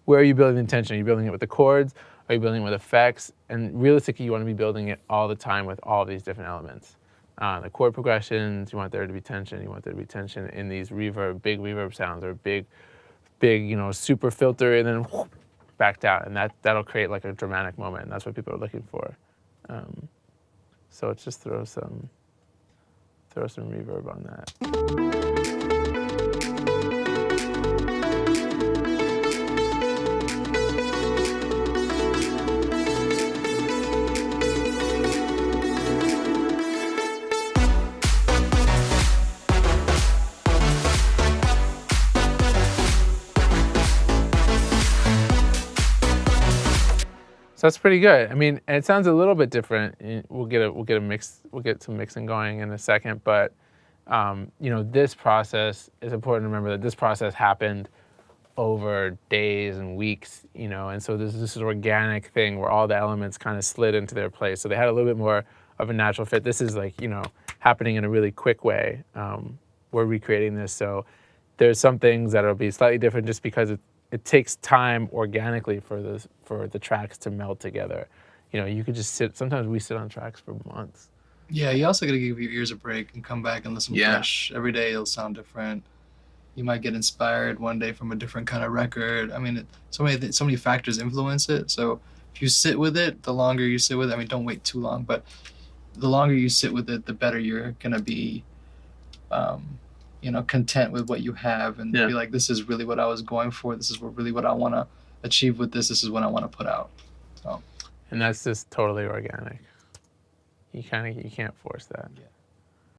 where are you building the tension? Are you building it with the chords? Are you building it with effects? And realistically, you want to be building it all the time with all these different elements. The chord progressions, you want there to be tension. You want there to be tension in these reverb, big reverb sounds, or big, super filter, and then whoop, back down. And that'll create like a dramatic moment. And that's what people are looking for. So it's just throw some reverb on that. So that's pretty good. I mean, and it sounds a little bit different. We'll get some mixing going in a second, but this process is important to remember that this process happened over days and weeks, and so this is organic thing where all the elements kind of slid into their place. So they had a little bit more of a natural fit. This is like, happening in a really quick way. We're recreating this, so there's some things that'll be slightly different just because it takes time organically for the tracks to meld together. You could just sometimes we sit on tracks for months. Yeah, you also gotta give your ears a break and come back and listen fresh. Every day it'll sound different. You might get inspired one day from a different kind of record. I mean, so many factors influence it. So if you sit with it, the longer you sit with it, I mean, don't wait too long, but the longer you sit with it, the better you're gonna be content with what you have and be like, this is really what I was going for. This is really what I want to achieve with this. This is what I want to put out. So. And that's just totally organic. You can't force that. Yeah.